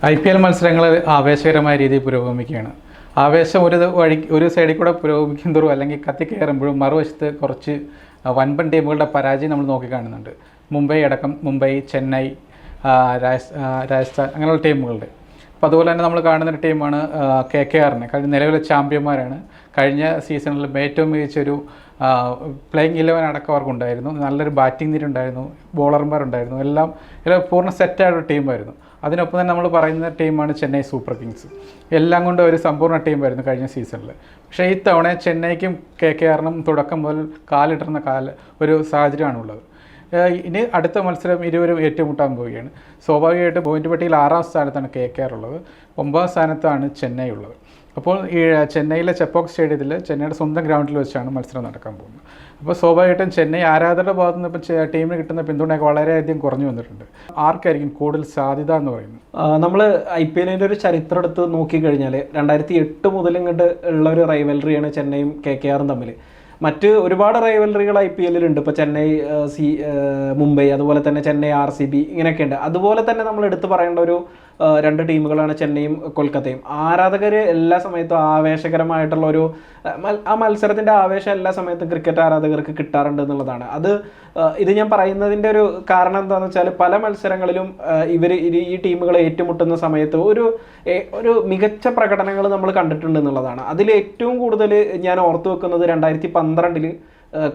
IPL മത്സരങ്ങൾ ആവേശകരമായ രീതിയിൽ പുരോഗമിക്കുകയാണ്. ആവേശം ഒരു സൈഡിൽ കൂടെ പുരോഗമിക്കുന്തോറും അല്ലെങ്കിൽ കത്തിക്കയറുമ്പോഴും മറുവശത്ത് കുറച്ച് വൻപൻ ടീമുകളുടെ പരാജയം നമ്മൾ നോക്കിക്കാണുന്നുണ്ട്. മുംബൈ അടക്കം ചെന്നൈ, രാജസ്ഥാൻ അങ്ങനെയുള്ള ടീമുകളുടെ. അപ്പോൾ അതുപോലെ തന്നെ നമ്മൾ കാണുന്നൊരു ടീമാണ് KKRനെ. കഴിഞ്ഞ നിലവിലെ ചാമ്പ്യന്മാരാണ്. കഴിഞ്ഞ സീസണിൽ ഏറ്റവും മികച്ചൊരു പ്ലേയിങ് 11 അടക്കം അവർക്കുണ്ടായിരുന്നു. നല്ലൊരു ബാറ്റിംഗ് നിരയുണ്ടായിരുന്നു, ബോളർമാരുണ്ടായിരുന്നു, എല്ലാം പൂർണ്ണ സെറ്റായൊരു ടീമായിരുന്നു. അതിനൊപ്പം തന്നെ നമ്മൾ പറയുന്ന ടീമാണ് ചെന്നൈ സൂപ്പർ കിങ്സ്. എല്ലാം കൊണ്ട് ഒരു സമ്പൂർണ്ണ ടീമായിരുന്നു കഴിഞ്ഞ സീസണിൽ. പക്ഷേ ഇത്തവണ ചെന്നൈക്കും KKRനും തുടക്കം മുതൽ കാലിടുന്ന ഒരു സാഹചര്യമാണുള്ളത്. ഇനി അടുത്ത മത്സരം ഇരുവരും ഏറ്റുമുട്ടാൻ പോവുകയാണ്. സ്വാഭാവികമായിട്ട് പോയിന്റ് പട്ടികയിൽ 6ാം സ്ഥാനത്താണ് KKR ഉള്ളത്, 9ാം സ്ഥാനത്താണ് ചെന്നൈ ഉള്ളത്. അപ്പോൾ ഈ ചെന്നൈയിലെ ചെപ്പോക്ക് സ്റ്റേഡിയത്തിൽ ചെന്നൈയുടെ സ്വന്തം ഗ്രൗണ്ടിൽ വെച്ചാണ് മത്സരം നടക്കാൻ പോകുന്നത്. അപ്പോൾ സ്വാഭാവികമായിട്ടും ചെന്നൈ ആരാധകരുടെ ഭാഗത്തു നിന്ന് ഇപ്പോൾ ടീമിന് കിട്ടുന്ന പിന്തുണയൊക്കെ വളരെയധികം കുറഞ്ഞു വന്നിട്ടുണ്ട്. ആർക്കായിരിക്കും കൂടുതൽ സാധ്യത എന്ന് പറയുന്നത്? നമ്മൾ IPL ഒരു ചരിത്രം എടുത്ത് നോക്കിക്കഴിഞ്ഞാൽ 2008 മുതൽ ഇങ്ങോട്ട് ഉള്ള ഒരു റൈവലറിയാണ് ചെന്നൈയും KKRും തമ്മിൽ. മറ്റ് ഒരുപാട് റൈവലറികൾ IPL ഉണ്ട്. ഇപ്പോൾ ചെന്നൈ മുംബൈ, അതുപോലെ തന്നെ ചെന്നൈ RCB ഇങ്ങനെയൊക്കെ ഉണ്ട്. അതുപോലെ തന്നെ നമ്മൾ എടുത്തു പറയേണ്ട ഒരു രണ്ട് ടീമുകളാണ് ചെന്നൈയും കൊൽക്കത്തയും. ആരാധകർ എല്ലാ സമയത്തും ആവേശകരമായിട്ടുള്ള ആ മത്സരത്തിൻ്റെ ആവേശം എല്ലാ സമയത്തും ക്രിക്കറ്റ് ആരാധകർക്ക് കിട്ടാറുണ്ട് എന്നുള്ളതാണ്. ഇത് ഞാൻ പറയുന്നതിൻ്റെ ഒരു കാരണം എന്താണെന്ന് വെച്ചാൽ പല മത്സരങ്ങളിലും ഈ ടീമുകൾ ഏറ്റുമുട്ടുന്ന സമയത്ത് ഒരു മികച്ച പ്രകടനങ്ങൾ നമ്മൾ കണ്ടിട്ടുണ്ട് എന്നുള്ളതാണ്. അതിൽ ഏറ്റവും കൂടുതൽ ഞാൻ ഓർത്തു വെക്കുന്നത് 2012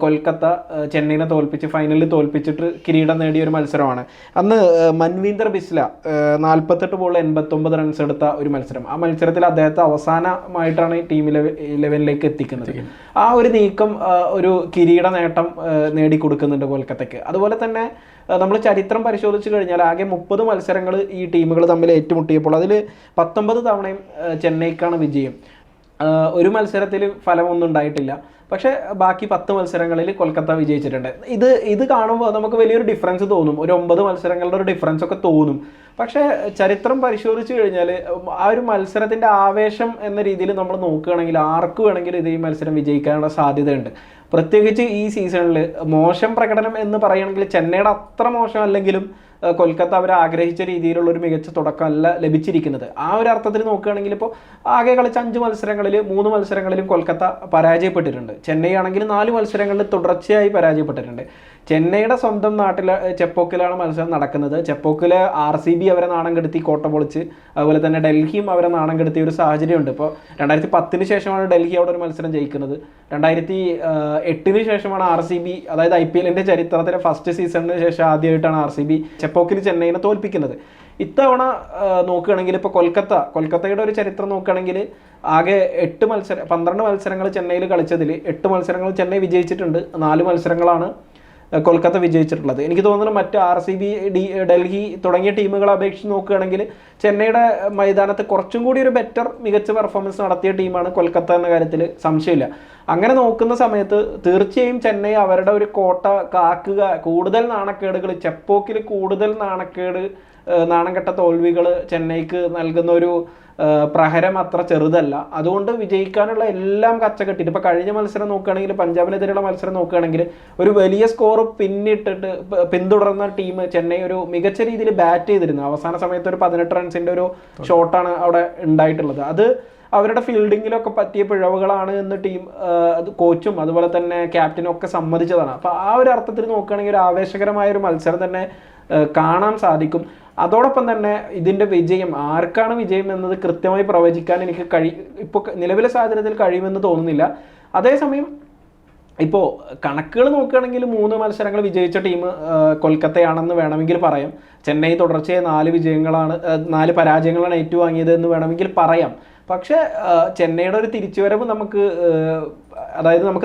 കൊൽക്കത്ത ചെന്നൈനെ തോൽപ്പിച്ച് ഫൈനലിൽ തോൽപ്പിച്ചിട്ട് കിരീടം നേടിയ ഒരു മത്സരമാണ്. അന്ന് മൻവീന്ദർ ബിസ്ല 48 ബോളിൽ 89 റൺസ് എടുത്ത ഒരു മത്സരം. ആ മത്സരത്തിൽ അദ്ദേഹത്തെ അവസാനമായിട്ടാണ് ടീം 11ലേക്ക് എത്തിക്കുന്നത്. ആ ഒരു നീക്കം ഒരു കിരീട നേട്ടം നേടിക്കൊടുക്കുന്നുണ്ട് കൊൽക്കത്തയ്ക്ക്. അതുപോലെ തന്നെ നമ്മൾ ചരിത്രം പരിശോധിച്ച് കഴിഞ്ഞാൽ ആകെ 30 മത്സരങ്ങൾ ഈ ടീമുകൾ തമ്മിൽ ഏറ്റുമുട്ടിയപ്പോൾ അതിൽ 19 തവണയും ചെന്നൈക്കാണ് വിജയം. ഒരു മത്സരത്തിൽ ഫലമൊന്നും ഉണ്ടായിട്ടില്ല. പക്ഷേ ബാക്കി 10 മത്സരങ്ങളിൽ കൊൽക്കത്ത വിജയിച്ചിട്ടുണ്ട്. ഇത് കാണുമ്പോൾ നമുക്ക് വലിയൊരു ഡിഫറൻസ് തോന്നും, ഒരു 9 മത്സരങ്ങളുടെ ഒരു ഡിഫറൻസ് ഒക്കെ തോന്നും. പക്ഷേ ചരിത്രം പരിശോധിച്ച് കഴിഞ്ഞാൽ ആ ഒരു മത്സരത്തിൻ്റെ ആവേശം എന്ന രീതിയിൽ നമ്മൾ നോക്കുകയാണെങ്കിൽ ആർക്ക് വേണമെങ്കിലും ഈ മത്സരം വിജയിക്കാനുള്ള സാധ്യതയുണ്ട്. പ്രത്യേകിച്ച് ഈ സീസണിൽ മോശം പ്രകടനം എന്ന് പറയുകയാണെങ്കിൽ ചെന്നൈയുടെ അത്ര മോശം അല്ലെങ്കിലും കൊൽക്കത്ത അവർ ആഗ്രഹിച്ച രീതിയിലുള്ള ഒരു മികച്ച തുടക്കമല്ല ലഭിച്ചിരിക്കുന്നത്. ആ ഒരു അർത്ഥത്തിൽ നോക്കുകയാണെങ്കിൽ ഇപ്പോൾ ആകെ കളിച്ച 5 മത്സരങ്ങളിൽ 3 മത്സരങ്ങളിലും കൊൽക്കത്ത പരാജയപ്പെട്ടിട്ടുണ്ട്. ചെന്നൈ ആണെങ്കിൽ 4 മത്സരങ്ങളിൽ തുടർച്ചയായി പരാജയപ്പെട്ടിട്ടുണ്ട്. ചെന്നൈയുടെ സ്വന്തം നാട്ടിലെ ചെപ്പോക്കിലാണ് മത്സരം നടക്കുന്നത്. ചെപ്പോക്കിൽ RCB അവരെ നാണം കെടുത്തി കോട്ട പൊളിച്ച്, അതുപോലെ തന്നെ ഡൽഹിയും അവരെ നാണം കെടുത്തിയ ഒരു സാഹചര്യമുണ്ട്. ഇപ്പോൾ 2010 ശേഷമാണ് ഡൽഹി അവിടെ ഒരു മത്സരം ജയിക്കുന്നത്. 2008 ശേഷമാണ് RCB, അതായത് IPL ചരിത്രത്തിലെ ഫസ്റ്റ് സീസണിന് ശേഷം ആദ്യമായിട്ടാണ് RCB ചെപ്പോക്കിൽ ചെന്നൈനെ തോൽപ്പിക്കുന്നത്. ഇത്തവണ നോക്കുകയാണെങ്കിൽ ഇപ്പോൾ കൊൽക്കത്തയുടെ ഒരു ചരിത്രം നോക്കുകയാണെങ്കിൽ ആകെ 12 മത്സരങ്ങൾ ചെന്നൈയിൽ കളിച്ചതിൽ 8 മത്സരങ്ങൾ ചെന്നൈ വിജയിച്ചിട്ടുണ്ട്, 4 മത്സരങ്ങളാണ് കൊൽക്കത്ത വിജയിച്ചിട്ടുള്ളത്. എനിക്ക് തോന്നുന്നു മറ്റ് RCB, ഡൽഹി തുടങ്ങിയ ടീമുകളെ അപേക്ഷിച്ച് നോക്കുകയാണെങ്കിൽ ചെന്നൈയുടെ മൈതാനത്ത് കുറച്ചും കൂടി ഒരു മികച്ച പെർഫോമൻസ് നടത്തിയ ടീമാണ് കൊൽക്കത്ത എന്ന കാര്യത്തിൽ സംശയമില്ല. അങ്ങനെ നോക്കുന്ന സമയത്ത് തീർച്ചയായും ചെന്നൈ അവരുടെ ഒരു കോട്ട കാക്കുക, കൂടുതൽ നാണക്കേടുകൾ ചെപ്പോക്കിൽ കൂടുതൽ നാണം കെട്ട തോൽവികൾ ചെന്നൈക്ക് നൽകുന്ന ഒരു പ്രഹരം അത്ര ചെറുതല്ല. അതുകൊണ്ട് വിജയിക്കാനുള്ള എല്ലാം കച്ചകെട്ടിട്ട് ഇപ്പോൾ കഴിഞ്ഞ മത്സരം നോക്കുകയാണെങ്കിൽ പഞ്ചാബിനെതിരെയുള്ള മത്സരം നോക്കുകയാണെങ്കിൽ ഒരു വലിയ സ്കോർ പിന്തുടർന്ന ടീം ചെന്നൈ ഒരു മികച്ച രീതിയിൽ ബാറ്റ് ചെയ്തിരുന്നു. അവസാന സമയത്ത് ഒരു 18 റൺസിൻ്റെ ഒരു ഷോട്ടാണ് അവിടെ ഉണ്ടായിട്ടുള്ളത്. അത് അവരുടെ ഫീൽഡിങ്ങിലൊക്കെ പറ്റിയ പിഴവുകളാണ് എന്ന് കോച്ചും അതുപോലെ തന്നെ ക്യാപ്റ്റനും ഒക്കെ സമ്മതിച്ചതാണ്. അപ്പോൾ ആ ഒരു അർത്ഥത്തിൽ നോക്കുകയാണെങ്കിൽ ഒരു ആവേശകരമായ ഒരു മത്സരം തന്നെ കാണാൻ സാധിക്കും. അതോടൊപ്പം തന്നെ ഇതിൻ്റെ വിജയം ആർക്കാണ് വിജയം എന്നത് കൃത്യമായി പ്രവചിക്കാൻ എനിക്ക് ഇപ്പോൾ നിലവിലെ സാഹചര്യത്തിൽ കഴിയുമെന്ന് തോന്നുന്നില്ല. അതേസമയം ഇപ്പോൾ കണക്കുകൾ നോക്കുകയാണെങ്കിൽ 3 മത്സരങ്ങൾ വിജയിച്ച ടീം കൊൽക്കത്തയാണെന്ന് വേണമെങ്കിൽ പറയാം. ചെന്നൈ തുടർച്ചയായി 4 പരാജയങ്ങളാണ് ഏറ്റുവാങ്ങിയത് എന്ന് വേണമെങ്കിൽ പറയാം. പക്ഷേ ചെന്നൈയുടെ ഒരു തിരിച്ചുവരവ് നമുക്ക്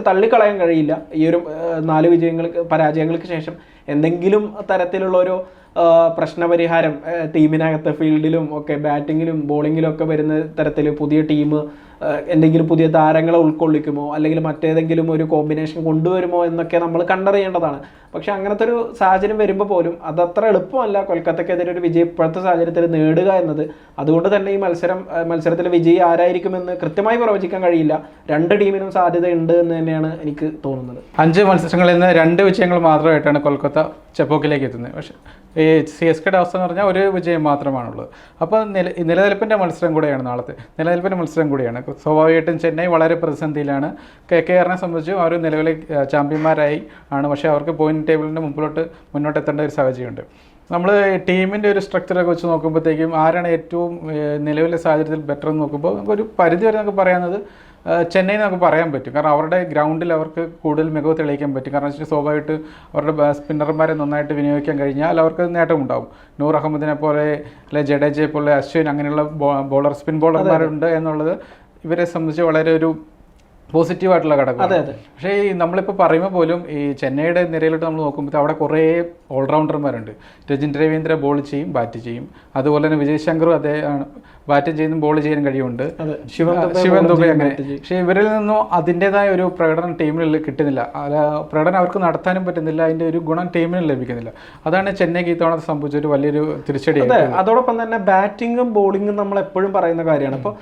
തള്ളിക്കളയാൻ കഴിയില്ല. ഈ ഒരു 4 പരാജയങ്ങൾക്ക് ശേഷം എന്തെങ്കിലും തരത്തിലുള്ള ഒരു പ്രശ്നപരിഹാരം ടീമിനകത്ത് ഫീൽഡിലും ഒക്കെ ബാറ്റിങ്ങിലും ബോളിങ്ങിലും ഒക്കെ വരുന്ന തരത്തിൽ പുതിയ ടീം എന്തെങ്കിലും പുതിയ താരങ്ങളെ ഉൾക്കൊള്ളിക്കുമോ അല്ലെങ്കിൽ മറ്റേതെങ്കിലും ഒരു കോമ്പിനേഷൻ കൊണ്ടുവരുമോ എന്നൊക്കെ നമ്മൾ കണ്ടറിയേണ്ടതാണ്. പക്ഷെ അങ്ങനത്തെ ഒരു സാഹചര്യം വരുമ്പോൾ പോലും അതത്ര എളുപ്പമല്ല കൊൽക്കത്തക്കെതിരെ ഒരു വിജയം ഇപ്പോഴത്തെ സാഹചര്യത്തിൽ നേടുക എന്നത്. അതുകൊണ്ട് തന്നെ ഈ മത്സരത്തിലെ വിജയി ആരായിരിക്കുമെന്ന് കൃത്യമായി പ്രവചിക്കാൻ കഴിയില്ല. രണ്ട് ടീമിനും സാധ്യതയുണ്ട് എന്ന് തന്നെയാണ് എനിക്ക് തോന്നുന്നത്. 5 മത്സരങ്ങളിൽ നിന്ന് 2 വിജയങ്ങൾ മാത്രമായിട്ടാണ് കൊൽക്കത്ത ചെപ്പോക്കിലേക്ക് എത്തുന്നത്. പക്ഷേ ഈ CSKയുടെ അവസ്ഥ എന്ന് പറഞ്ഞാൽ ഒരു വിജയം മാത്രമാണുള്ളത്. അപ്പോൾ നിലനിൽപ്പിൻ്റെ മത്സരം കൂടെയാണ് നാളത്തെ നിലനിൽപ്പിൻ്റെ മത്സരം കൂടിയാണ്. സ്വാഭാവികമായിട്ടും ചെന്നൈ വളരെ പ്രതിസന്ധിയിലാണ്. KKRനെ സംബന്ധിച്ച് അവർ നിലവിലെ ചാമ്പ്യന്മാരായി ആണ്. പക്ഷേ അവർക്ക് പോയിന്റ് ടേബിളിൻ്റെ മുന്നോട്ട് എത്തേണ്ട ഒരു സാഹചര്യമുണ്ട്. നമ്മൾ ടീമിൻ്റെ ഒരു സ്ട്രക്ചറൊക്കെ വെച്ച് നോക്കുമ്പോഴത്തേക്കും ആരാണ് ഏറ്റവും നിലവിലെ സാഹചര്യത്തിൽ ബെറ്റർ എന്ന് നോക്കുമ്പോൾ നമുക്കൊരു പരിധി വരെ നമുക്ക് പറയുന്നത് ചെന്നൈ നമുക്ക് പറയാൻ പറ്റും. കാരണം അവരുടെ ഗ്രൗണ്ടിൽ അവർക്ക് കൂടുതൽ മികവ് തെളിയിക്കാൻ പറ്റും. കാരണം വെച്ചാൽ സ്വാഭാവികമായിട്ട് അവരുടെ സ്പിന്നർമാരെ നന്നായിട്ട് വിനിയോഗിക്കാൻ കഴിഞ്ഞാൽ അവർക്ക് നേട്ടമുണ്ടാകും. നൂർ അഹമ്മദിനെ പോലെ അല്ലെ ജഡേജയെ പോലെ അശ്വിൻ അങ്ങനെയുള്ള സ്പിൻ ബോളർമാരുണ്ട് എന്നുള്ളത് ഇവരെ സംബന്ധിച്ച് വളരെ ഒരു പോസിറ്റീവായിട്ടുള്ള ഘടകമാണ്. പക്ഷേ ഈ നമ്മളിപ്പോൾ പറയുമ്പോൾ പോലും ഈ ചെന്നൈയുടെ നിരയിലോട്ട് നമ്മൾ നോക്കുമ്പോൾ അവിടെ കുറേ ഓൾറൗണ്ടർമാരുണ്ട്. രജിന്ദ്ര രവീന്ദ്ര ബോൾ ചെയ്യും, ബാറ്റ് ചെയ്യും. അതുപോലെ തന്നെ വിജയ് ശങ്കറും അദ്ദേഹം ബാറ്റ് ചെയ്യുന്നതും ബോൾ ചെയ്യാൻ കഴിയുമുണ്ട്. ശിവൻ ദുബെ അങ്ങനെ. പക്ഷേ ഇവരിൽ നിന്നും അതിൻ്റെതായ ഒരു പ്രകടനം ടീമിൽ കിട്ടുന്നില്ല. പ്രകടനം അവർക്ക് നടത്താനും പറ്റുന്നില്ല. അതിൻ്റെ ഒരു ഗുണം ടീമിന് ലഭിക്കുന്നില്ല. അതാണ് ചെന്നൈക്ക് ഇത്തവണ സംഭവിച്ച ഒരു വലിയൊരു തിരിച്ചടിയാണ്. അതോടൊപ്പം തന്നെ ബാറ്റിങ്ങും ബോളിങ്ങും നമ്മൾ എപ്പോഴും പറയുന്ന കാര്യമാണ്. അപ്പോൾ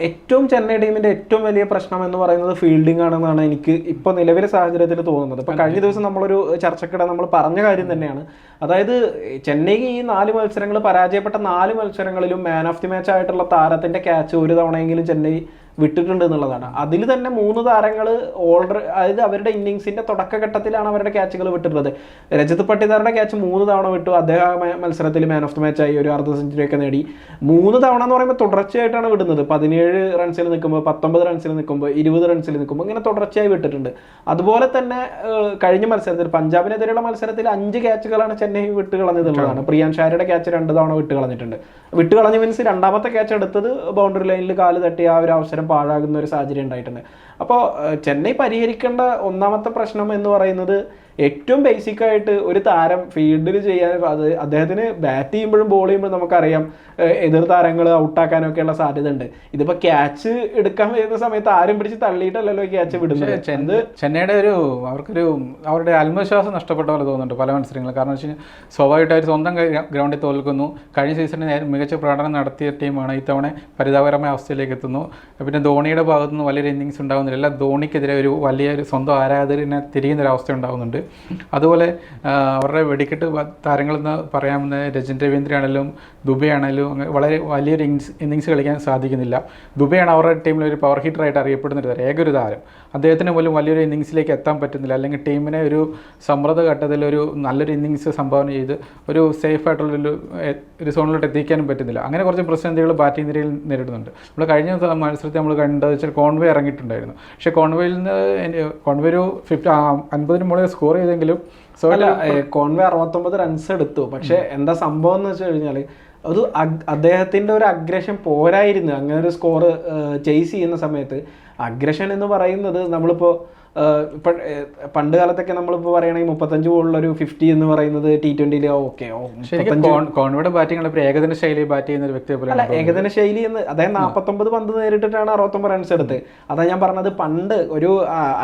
ഏറ്റവും ചെന്നൈ ടീമിന്റെ ഏറ്റവും വലിയ പ്രശ്നം എന്ന് പറയുന്നത് ഫീൽഡിംഗ് ആണെന്നാണ് എനിക്ക് ഇപ്പോൾ നിലവിലെ സാഹചര്യത്തിൽ തോന്നുന്നത്. ഇപ്പൊ കഴിഞ്ഞ ദിവസം നമ്മളൊരു ചർച്ചക്കിടെ നമ്മൾ പറഞ്ഞ കാര്യം തന്നെയാണ്. അതായത് ചെന്നൈക്ക് ഈ 4 മത്സരങ്ങൾ പരാജയപ്പെട്ട 4 മത്സരങ്ങളിലും മാൻ ഓഫ് ദി മാച്ച് ആയിട്ടുള്ള താരത്തിന്റെ ക്യാച്ച് ഒരു തവണയെങ്കിലും ചെന്നൈ വിട്ടിട്ടുണ്ട് എന്നുള്ളതാണ്. അതിൽ തന്നെ 3 താരങ്ങൾ അതായത് അവരുടെ ഇന്നിങ്സിന്റെ തുടക്കഘട്ടത്തിലാണ് അവരുടെ ക്യാച്ചുകൾ വിട്ടിട്ടുള്ളത്. രജത് പട്ടിദാറുടെ ക്യാച്ച് 3 തവണ വിട്ടു. അദ്ദേഹം മത്സരത്തിൽ മാൻ ഓഫ് ദി മാച്ച് ആയി ഒരു അർദ്ധ സെഞ്ചുറി ഒക്കെ നേടി. 3 തവണ എന്ന് പറയുമ്പോൾ തുടർച്ചയായിട്ടാണ് വിടുന്നത്. 17 റൺസിൽ നിൽക്കുമ്പോൾ, 19 റൺസിൽ നിൽക്കുമ്പോൾ, 20 റൺസിൽ നിൽക്കുമ്പോൾ ഇങ്ങനെ തുടർച്ചയായി വിട്ടിട്ടുണ്ട്. അതുപോലെ തന്നെ കഴിഞ്ഞ മത്സരത്തിൽ പഞ്ചാബിനെതിരെയുള്ള മത്സരത്തിൽ 5 ക്യാച്ചുകളാണ് ചെന്നൈ വിട്ടുകളഞ്ഞതുള്ളതാണ്. പ്രിയാൻ ഷാരിയുടെ ക്യാച്ച് 2 തവണ വിട്ടുകളഞ്ഞിട്ടുണ്ട്. വിട്ടുകളഞ്ഞ മീൻസ് രണ്ടാമത്തെ ക്യാച്ച് എടുത്തത് ബൗണ്ടറി ലൈനിൽ കാല് തട്ടി ആ ഒരു അവസരം പാഴാകുന്ന ഒരു സാഹചര്യം ഉണ്ടായിട്ടുണ്ട്. അപ്പോൾ ചെന്നൈ പരിഹരിക്കേണ്ട ഒന്നാമത്തെ പ്രശ്നം എന്ന് പറയുന്നത് ഏറ്റവും ബേസിക് ആയിട്ട് ഒരു താരം ഫീൽഡിൽ ചെയ്യാൻ അദ്ദേഹത്തിന് ബാറ്റ് ചെയ്യുമ്പോഴും ബോൾ ചെയ്യുമ്പോഴും നമുക്കറിയാം എതിർ താരങ്ങൾ ഔട്ടാക്കാനൊക്കെയുള്ള സാധ്യത ഉണ്ട്. ഇതിപ്പോൾ ക്യാച്ച് എടുക്കാൻ വരുന്ന സമയത്ത് ആരും പിടിച്ച് തള്ളിയിട്ടല്ലല്ലോ ക്യാച്ച് വിടുന്നത്. ചെന്നൈയുടെ അവരുടെ ആത്മവിശ്വാസം നഷ്ടപ്പെട്ട പോലെ തോന്നുന്നുണ്ട് പല മത്സരങ്ങളും. കാരണം വെച്ച് കഴിഞ്ഞാൽ സ്വാഭാവികമായിട്ട് അവർ സ്വന്തം ഗ്രൗണ്ടിൽ തോൽക്കുന്നു. കഴിഞ്ഞ സീസണിൽ മികച്ച പ്രകടനം നടത്തിയ ടീമാണ് ഇത്തവണ പരിതാപകരമായ അവസ്ഥയിലേക്ക് എത്തുന്നു. പിന്നെ ധോണിയുടെ ഭാഗത്തു നിന്ന് വലിയൊരു ഇന്നിങ്സ് ഉണ്ടാകുന്നില്ല. എല്ലാം ധോണിക്കെതിരെ ഒരു വലിയൊരു സ്വന്തം ആരാധകനെ തിരിയുന്നൊരു അവസ്ഥ ഉണ്ടാകുന്നുണ്ട്. അതുപോലെ അവരുടെ വെടിക്കെട്ട് താരങ്ങളെന്ന് പറയാമെന്ന് രജിൻ രവീന്ദ്ര ആണെങ്കിലും ദുബെ ആണെങ്കിലും വളരെ വലിയൊരു ഇന്നിങ്സ് കളിക്കാൻ സാധിക്കുന്നില്ല. ദുബെയാണ് അവരുടെ ടീമിൽ ഒരു പവർ ഹീറ്ററായിട്ട് അറിയപ്പെടുന്ന ഒരു ഏകൊരു താരം. അദ്ദേഹത്തിന് പോലും വലിയൊരു ഇന്നിങ്സിലേക്ക് എത്താൻ പറ്റുന്നില്ല. അല്ലെങ്കിൽ ടീമിനെ ഒരു സമ്മർദ്ദ ഘട്ടത്തിൽ ഒരു നല്ലൊരു ഇന്നിങ്സ് സംഭാവന ചെയ്ത് ഒരു സേഫായിട്ടുള്ളൊരു സോണിലോട്ട് എത്തിക്കാനും പറ്റുന്നില്ല. അങ്ങനെ കുറച്ച് പ്രതിസന്ധികൾ ബാറ്റിംഗ് നിരയിൽ നേരിടുന്നുണ്ട്. നമ്മൾ കഴിഞ്ഞ മത്സരത്തിൽ നമ്മൾ കണ്ടത് വെച്ചാൽ കോൺവേ ഇറങ്ങിയിട്ടുണ്ടായിരുന്നു. പക്ഷേ കോൺവേയിൽ നിന്ന് ഒരു 50 മുകളിൽ സ്കോർ ചെയ്തെങ്കിലും കോൺവേ 69 റൺസ് എടുത്തു. പക്ഷെ എന്താ സംഭവം എന്ന് വെച്ച് കഴിഞ്ഞാൽ അത് അദ്ദേഹത്തിന്റെ ഒരു അഗ്രഷൻ പോരായിരുന്നു. അങ്ങനെ ഒരു സ്കോർ ചേസ് ചെയ്യുന്ന സമയത്ത് അഗ്രഷൻ എന്ന് പറയുന്നത് നമ്മളിപ്പോൾ പണ്ട് കാലത്തൊക്കെ നമ്മളിപ്പോൾ പറയുകയാണെങ്കിൽ 35 ബോളിലൊരു 50 എന്ന് പറയുന്നത് T20 ഓക്കെ. കോൺവേയുടെ ബാറ്റിംഗ് ഏകദിന ശൈലി ബാറ്റ് ചെയ്യുന്ന ഒരു വ്യക്തിയെ പോലെ അല്ല, ഏകദിന ശൈലി എന്ന് അദ്ദേഹം 49 പന്ത് നേരിട്ടിട്ടാണ് 69 റൺസ് എടുത്ത്. അതാ ഞാൻ പറഞ്ഞത്, പണ്ട് ഒരു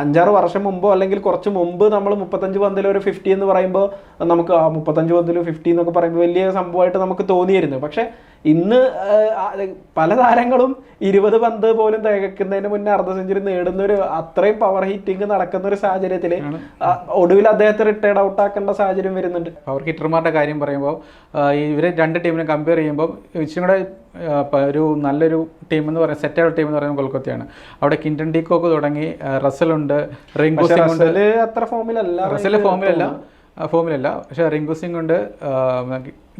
5-6 വർഷം മുമ്പോ അല്ലെങ്കിൽ കുറച്ച് മുമ്പ് നമ്മൾ 35 പന്തിൽ ഒരു 50 എന്ന് പറയുമ്പോൾ നമുക്ക് 35 പന്തിൽ 50 എന്നൊക്കെ പറയുമ്പോൾ വലിയ സംഭവമായിട്ട് നമുക്ക് തോന്നിയിരുന്നു. പക്ഷെ ഇന്ന് പല താരങ്ങളും 20 പന്ത് പോലും തികക്കുന്നതിന് മുന്നേ അർദ്ധ സെഞ്ചുറി നേടുന്ന ഒരു അത്രയും പവർ ഹിറ്റിംഗ് നടക്കുന്ന ഒരു സാഹചര്യത്തിൽ ഒടുവിൽ അദ്ദേഹത്തെ റിട്ടയർഡ് ഔട്ട് ആക്കേണ്ട സാഹചര്യം വരുന്നുണ്ട്. പവർ ഹിറ്റർമാരുടെ കാര്യം പറയുമ്പോൾ ഇവരെ 2 ടീമിനെ കമ്പയർ ചെയ്യുമ്പോൾ ഇച്ചിരി കൂടെ ഒരു നല്ലൊരു ടീം എന്ന് പറയുന്നത് സെറ്റായ ടീം എന്ന് പറയുന്നത് കൊൽക്കത്തയാണ്. അവിടെ കിൻടൺ ഡി കോക്ക് തുടങ്ങി റസലുണ്ട്, റിങ്കു സിംഗ് ഉണ്ട്. അത്ര ഫോമിലല്ല, റസൽ ഫോമിലല്ല. പക്ഷേ റിങ്കു സിംഗ് ഉണ്ട്,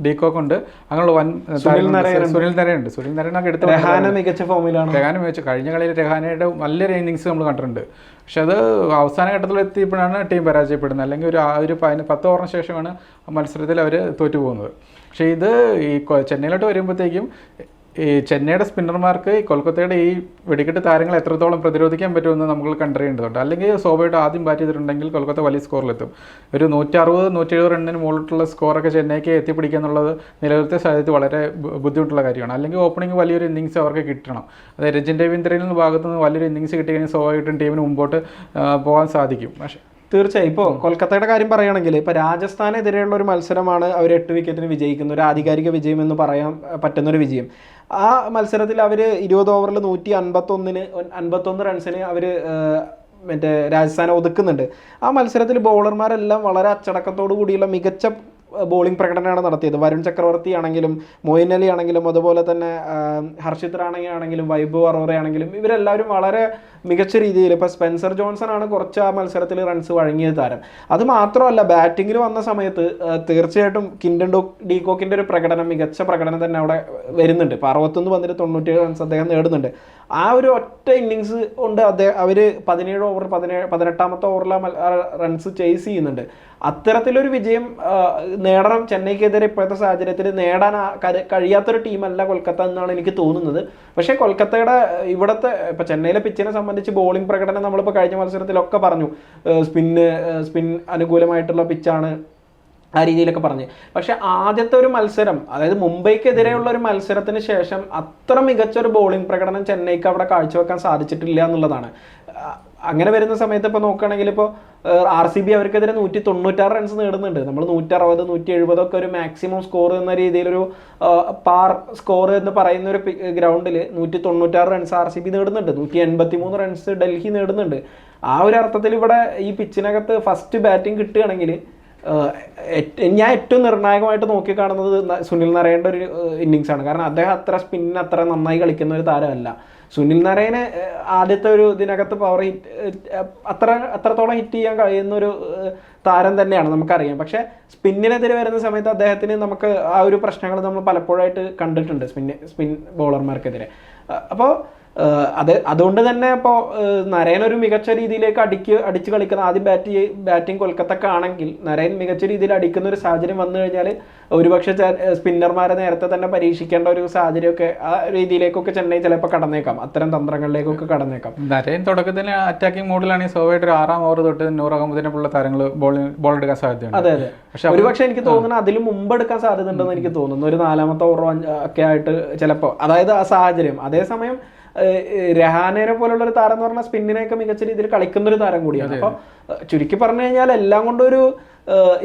ഡീകോക്ക് ഉണ്ട്, അങ്ങനെയുള്ള സുനിൽ നരയുണ്ട്. സുനിൽ നരനൊക്കെ എടുത്ത് മികച്ച ഫോമിലാണ്. രഹാന മികച്ച കഴിഞ്ഞ കളിയിൽ രഹാനയുടെ നല്ലൊരു ഇന്നിങ്സ് നമ്മൾ കണ്ടിട്ടുണ്ട്. പക്ഷെ അത് അവസാന ഘട്ടത്തിൽ എത്തിയപ്പോഴാണ് ടീം പരാജയപ്പെടുന്നത്. അല്ലെങ്കിൽ ഒരു 10 ഓവറിന് ശേഷമാണ് മത്സരത്തിൽ അവർ തോറ്റു പോകുന്നത്. പക്ഷേ ഇത് ഈ ചെന്നൈയിലോട്ട് വരുമ്പോഴത്തേക്കും ഈ ചെന്നൈയുടെ സ്പിന്നർമാർക്ക് കൊൽക്കത്തയുടെ ഈ വെടിക്കെട്ട് താരങ്ങൾ എത്രത്തോളം പ്രതിരോധിക്കാൻ പറ്റുമെന്ന് നമ്മൾ കണ്ടറിയേണ്ടതുണ്ട്. അല്ലെങ്കിൽ സ്വാഭാവികമായിട്ട് ആദ്യം ബാറ്റ് ചെയ്തിട്ടുണ്ടെങ്കിൽ കൊൽക്കത്ത വലിയ സ്കോറിലെത്തും. ഒരു 160-170 റണ്ണിന് മുകളിലുള്ള സ്കോറൊക്കെ ചെന്നൈക്ക് എത്തിപ്പിടിക്കുക എന്നുള്ളത് നിലവിലത്തെ സാഹചര്യത്തിൽ വളരെ ബുദ്ധിമുട്ടുള്ള കാര്യമാണ്. അല്ലെങ്കിൽ ഓപ്പണിംഗ് വലിയൊരു ഇന്നിങ്സ് അവർക്ക് കിട്ടണം. അതായത് രജിൻ രവീന്ദ്രനിൽ നിന്ന് ഭാഗത്തു നിന്ന് വലിയൊരു ഇന്നിങ്സ് കിട്ടിക്കഴിഞ്ഞാൽ സ്വാഭാവികമായിട്ടും ടീമിന് മുമ്പോട്ട് പോകാൻ സാധിക്കും. പക്ഷേ തീർച്ചയായും ഇപ്പോൾ കൊൽക്കത്തയുടെ കാര്യം പറയുകയാണെങ്കിൽ ഇപ്പോൾ രാജസ്ഥാനെതിരെയുള്ള ഒരു മത്സരമാണ് അവർ 8 വിക്കറ്റിന് വിജയിക്കുന്ന ഒരു ആധികാരിക വിജയം എന്ന് പറയാൻ പറ്റുന്നൊരു വിജയം. ആ മത്സരത്തിൽ അവർ 20 ഓവറിൽ 151 റൺസിന് അവർ മറ്റേ രാജസ്ഥാനെ ഒതുക്കുന്നുണ്ട്. ആ മത്സരത്തിൽ ബൗളർമാരെല്ലാം വളരെ അച്ചടക്കത്തോടു കൂടിയുള്ള മികച്ച ബോളിംഗ് പ്രകടനമാണ് നടത്തിയത്. വരുൺ ചക്രവർത്തി ആണെങ്കിലും മൊയിൻ അലി ആണെങ്കിലും അതുപോലെ തന്നെ ഹർഷിത് റാണ ആണെങ്കിലും വൈഭവ് അറോറ ആണെങ്കിലും ഇവരെല്ലാവരും വളരെ മികച്ച രീതിയിൽ, ഇപ്പോൾ സ്പെൻസർ ജോൺസൺ ആണ് കുറച്ച് ആ മത്സരത്തിൽ റൺസ് വഴങ്ങിയ താരം. അത് മാത്രമല്ല ബാറ്റിങ്ങിൽ വന്ന സമയത്ത് തീർച്ചയായിട്ടും കിൻഡൻ ഡീകോക്കിൻ്റെ ഒരു പ്രകടനം, മികച്ച പ്രകടനം തന്നെ അവിടെ വരുന്നുണ്ട്. ഇപ്പോൾ 61 പന്തിൽ 97 റൺസ് അദ്ദേഹം നേടുന്നുണ്ട്. ആ ഒരു ഒറ്റ ഇന്നിങ്സ് കൊണ്ട് അവർ 17 ഓവർ 18ാമത്തെ ഓവറിൽ റൺസ് ചേസ് ചെയ്യുന്നുണ്ട്. അത്തരത്തിലൊരു വിജയം നേടണം ചെന്നൈക്കെതിരെ ഇപ്പോഴത്തെ സാഹചര്യത്തിൽ നേടാൻ കഴിയാത്തൊരു ടീമല്ല കൊൽക്കത്ത എന്നാണ് എനിക്ക് തോന്നുന്നത്. പക്ഷേ കൊൽക്കത്തയുടെ ഇവിടുത്തെ ഇപ്പോൾ ചെന്നൈയിലെ പിച്ചിനെ സംബന്ധിച്ച് ബോളിംഗ് പ്രകടനം നമ്മളിപ്പോൾ കഴിഞ്ഞ മത്സരത്തിലൊക്കെ പറഞ്ഞു, സ്പിൻ അനുകൂലമായിട്ടുള്ള പിച്ചാണ്, ആ രീതിയിലൊക്കെ പറഞ്ഞ്. പക്ഷെ ആദ്യത്തെ ഒരു മത്സരം, അതായത് മുംബൈക്കെതിരെയുള്ള ഒരു മത്സരത്തിന് ശേഷം അത്ര മികച്ചൊരു ബോളിംഗ് പ്രകടനം ചെന്നൈക്ക് അവിടെ കാഴ്ചവെക്കാൻ സാധിച്ചിട്ടില്ല എന്നുള്ളതാണ്. അങ്ങനെ വരുന്ന സമയത്ത് ഇപ്പോൾ നോക്കുകയാണെങ്കിൽ ഇപ്പോൾ RCB അവർക്കെതിരെ 196 റൺസ് നേടുന്നുണ്ട്. നമ്മൾ 160, 170 ഒക്കെ ഒരു മാക്സിമം സ്കോർ എന്ന രീതിയിലൊരു പാർ സ്കോർ എന്ന് പറയുന്ന ഒരു ഗ്രൗണ്ടിൽ 196 റൺസ് RCB നേടുന്നുണ്ട്, 183 റൺസ് ഡൽഹി നേടുന്നുണ്ട്. ആ ഒരു അർത്ഥത്തിൽ ഇവിടെ ഈ പിച്ചിനകത്ത് ഫസ്റ്റ് ബാറ്റിംഗ് കിട്ടുകയാണെങ്കിൽ ഞാൻ ഏറ്റവും നിർണായകമായിട്ട് നോക്കിക്കാണുന്നത് സുനിൽ നരേൻ്റെ ഒരു ഇന്നിങ്സാണ്. കാരണം അദ്ദേഹം അത്ര നന്നായി കളിക്കുന്ന ഒരു താരമല്ല. സുനിൽ നരേന് ആദ്യത്തെ ഒരു ഇതിനകത്ത് പവർ അത്രത്തോളം ഹിറ്റ് ചെയ്യാൻ കഴിയുന്ന ഒരു താരം തന്നെയാണ്, നമുക്കറിയാം. പക്ഷേ സ്പിന്നിനെതിരെ വരുന്ന സമയത്ത് അദ്ദേഹത്തിന് നമുക്ക് ആ ഒരു പ്രശ്നങ്ങൾ നമ്മൾ പലപ്പോഴായിട്ട് കണ്ടിട്ടുണ്ട് സ്പിൻ ബോളർമാർക്കെതിരെ. അപ്പോൾ അതുകൊണ്ട് തന്നെ ഇപ്പോൾ നരേൻ ഒരു മികച്ച രീതിയിലേക്ക് അടിച്ച് കളിക്കുന്ന ആദ്യം ബാറ്റിംഗ് കൊൽക്കത്തക്കാണെങ്കിൽ നരേൻ മികച്ച രീതിയിൽ അടിക്കുന്ന ഒരു സാഹചര്യം വന്നു കഴിഞ്ഞാൽ ഒരുപക്ഷെ സ്പിന്നർമാരെ നേരത്തെ തന്നെ പരീക്ഷിക്കേണ്ട ഒരു സാഹചര്യമൊക്കെ ആ രീതിയിലേക്കൊക്കെ ചെന്നൈ ചിലപ്പോൾ കടന്നേക്കാം, അത്തരം തന്ത്രങ്ങളിലേക്കൊക്കെ കടന്നേക്കാം. നരേൻ തുടക്കത്തിൽ അറ്റാക്കിംഗ് മോഡിലാണെങ്കിൽ സ്വാഭാവികമായിട്ട് ഒരു 6ാം ഓവർ തൊട്ട് 100 ആകുമ്പോഴത്തേനുള്ള താരങ്ങൾ ബോൾ എടുക്കാൻ സാധ്യതയുണ്ട്. അതെ. പക്ഷെ ഒരുപക്ഷെ എനിക്ക് തോന്നുന്നു അതിലും മുമ്പ് എടുക്കാൻ സാധ്യത ഉണ്ടെന്ന് എനിക്ക് തോന്നുന്നു. ഒരു 4ാമത്തെ ഓവർ ഒക്കെ ആയിട്ട് ചിലപ്പോൾ, അതായത് ആ സാഹചര്യം. അതേസമയം രഹാനെനെ പോലുള്ള ഒരു താരം എന്ന് പറഞ്ഞാൽ സ്പിന്നിനെയൊക്കെ മികച്ച രീതിയിൽ കളിക്കുന്ന ഒരു താരം കൂടിയാണ്. അപ്പോൾ ചുരുക്കി പറഞ്ഞു കഴിഞ്ഞാൽ എല്ലാം കൊണ്ടൊരു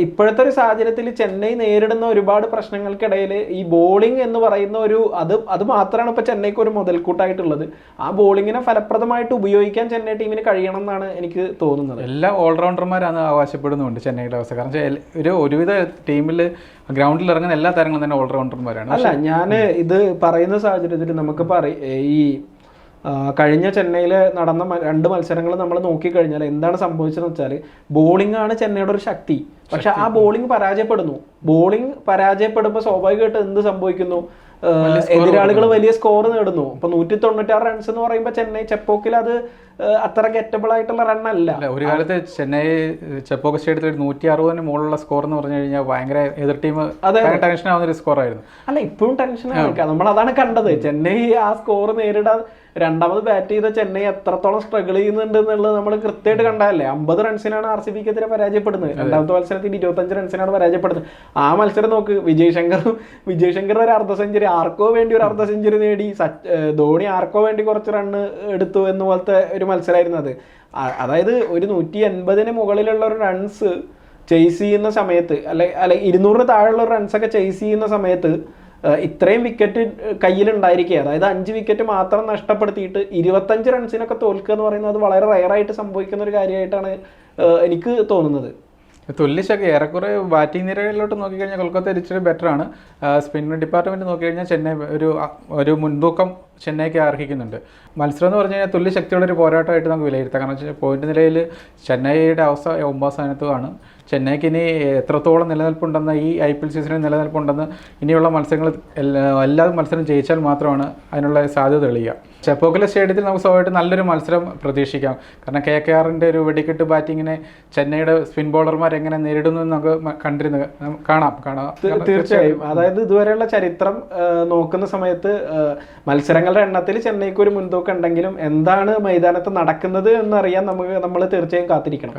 ഇപ്പോഴത്തെ ഒരു സാഹചര്യത്തിൽ ചെന്നൈ നേരിടുന്ന ഒരുപാട് പ്രശ്നങ്ങൾക്കിടയിൽ ഈ ബോളിംഗ് എന്ന് പറയുന്ന ഒരു അത് മാത്രമാണ് ഇപ്പോൾ ചെന്നൈക്ക് ഒരു മുതൽക്കൂട്ടായിട്ടുള്ളത്. ആ ബോളിങ്ങിനെ ഫലപ്രദമായിട്ട് ഉപയോഗിക്കാൻ ചെന്നൈ ടീമിന് കഴിയണം എന്നാണ് എനിക്ക് തോന്നുന്നത്. എല്ലാ ഓൾറൗണ്ടർമാരാണ് അവകാശപ്പെടുന്നുണ്ട് ചെന്നൈയുടെ അവസ്ഥ. കാരണം ഒരുവിധ ടീമിൽ ഗ്രൗണ്ടിൽ ഇറങ്ങുന്ന എല്ലാ താരങ്ങളും തന്നെ ഓൾറൗണ്ടർമാരാണ്. അല്ല, ഞാൻ ഇത് പറയുന്ന സാഹചര്യത്തിൽ നമുക്ക് ഈ കഴിഞ്ഞ ചെന്നൈയിൽ നടന്ന 2 മത്സരങ്ങൾ നമ്മൾ നോക്കിക്കഴിഞ്ഞാൽ എന്താണ് സംഭവിച്ചതെന്ന് വെച്ചാൽ ബോളിംഗ് ആണ് ചെന്നൈയുടെ ഒരു ശക്തി. പക്ഷെ ആ ബോളിംഗ് പരാജയപ്പെടുമ്പോൾ സ്വാഭാവികമായിട്ട് എന്ത് സംഭവിക്കുന്നു? എതിരാളികൾ വലിയ സ്കോർ നേടുന്നു. ഇപ്പൊ 196 റൺസ് എന്ന് പറയുമ്പോൾ ചെന്നൈ ചെപ്പോക്കിൽ അത് അത്ര ഗെറ്റബിൾ ആയിട്ടുള്ള റണ്ണല്ല. ഒരു കാലത്ത് ചെന്നൈ ചെപ്പോക്ക് സ്റ്റേഡിയത്തിൽ 160 മുകളിലുള്ള സ്കോർ എന്ന് പറഞ്ഞു കഴിഞ്ഞാൽ ഭയങ്കര എതിർ ടീം ടെൻഷൻ ആവുന്ന ഒരു സ്കോർ ആയിരുന്നു. അല്ല, ഇപ്പോഴും ടെൻഷനാണ്. നമ്മൾ അതാണ് കണ്ടത്. ചെന്നൈ ആ സ്കോർ നേരിടാൻ രണ്ടാമത് ബാറ്റ് ചെയ്ത ചെന്നൈ എത്രത്തോളം സ്ട്രഗിൾ ചെയ്യുന്നുണ്ട് എന്നുള്ളത് നമ്മൾ കൃത്യമായിട്ട് കണ്ടതല്ലേ. 50 റൺസിനാണ് RCBക്കെതിരെ പരാജയപ്പെടുന്നത്. രണ്ടാമത്തെ മത്സരത്തിൽ 25 റൺസിനാണ് പരാജയപ്പെടുന്നത്. ആ മത്സരം നോക്ക്, വിജയ് ശങ്കർ ഒരു അർദ്ധ സെഞ്ചുറി, ആർക്കോ വേണ്ടി ഒരു അർദ്ധ സെഞ്ചുറി നേടി, ധോണി ആർക്കോ വേണ്ടി കുറച്ച് റണ്ണ് എടുത്തു എന്ന പോലത്തെ ഒരു മത്സരമായിരുന്നു അത്. അതായത് ഒരു 180 മുകളിലുള്ള ഒരു റൺസ് ചേസ് ചെയ്യുന്ന സമയത്ത്, അല്ലെ 200 താഴെയുള്ള റൺസൊക്കെ ചേസ് ചെയ്യുന്ന സമയത്ത് ഇത്രയും വിക്കറ്റ് കയ്യിലുണ്ടായിരിക്കുക, അതായത് 5 വിക്കറ്റ് മാത്രം നഷ്ടപ്പെടുത്തിയിട്ട് 25 റൺസിനൊക്കെ തോൽക്കുക എന്ന് പറയുന്നത് അത് വളരെ റയറായിട്ട് സംഭവിക്കുന്ന ഒരു കാര്യമായിട്ടാണ് എനിക്ക് തോന്നുന്നത്. തുല്യശക്തി ഏറെക്കുറെ ബാറ്റിംഗ് നിരകളിലോട്ട് നോക്കിക്കഴിഞ്ഞാൽ കൊൽക്കത്ത ഇച്ചിരി ബെറ്ററാണ്. സ്പിൻ ഡിപ്പാർട്ട്മെൻറ്റ് നോക്കിക്കഴിഞ്ഞാൽ ചെന്നൈ ഒരു മുൻതൂക്കം ചെന്നൈക്ക് അർഹിക്കുന്നുണ്ട്. മത്സരം എന്ന് പറഞ്ഞു കഴിഞ്ഞാൽ തുല്യശക്തിയുള്ള ഒരു പോരാട്ടമായിട്ട് നമുക്ക് വിലയിരുത്താം. കാരണം പോയിന്റ് നിലയിൽ ചെന്നൈയുടെ അവസ്ഥ 9ാം സ്ഥാനത്തുമാണ്. ചെന്നൈക്ക് ഇനി എത്രത്തോളം നിലനിൽപ്പുണ്ടെന്ന്, ഈ IPL സീസണിൽ നിലനിൽപ്പുണ്ടെന്ന് ഇനിയുള്ള മത്സരങ്ങൾ എല്ലാ മത്സരം ജയിച്ചാൽ മാത്രമാണ് അതിനുള്ള സാധ്യത തെളിയുക. ചെപ്പോക്കല സ്റ്റേഡിയത്തിൽ നമുക്ക് സ്വാഭാവികമായിട്ട് നല്ലൊരു മത്സരം പ്രതീക്ഷിക്കാം. കാരണം KKRന്റെ ഒരു വെടിക്കെട്ട് ബാറ്റിങ്ങിനെ ചെന്നൈയുടെ സ്പിൻ ബോളർമാർ എങ്ങനെ നേരിടുന്നു എന്ന് നമുക്ക് കാണാം. തീർച്ചയായും. അതായത് ഇതുവരെയുള്ള ചരിത്രം നോക്കുന്ന സമയത്ത് മത്സരങ്ങളുടെ എണ്ണത്തിൽ ചെന്നൈക്ക് ഒരു മുൻതൂക്കം ഉണ്ടെങ്കിലും എന്താണ് മൈതാനത്ത് നടക്കുന്നത് എന്നറിയാൻ നമ്മൾ തീർച്ചയായും കാത്തിരിക്കണം.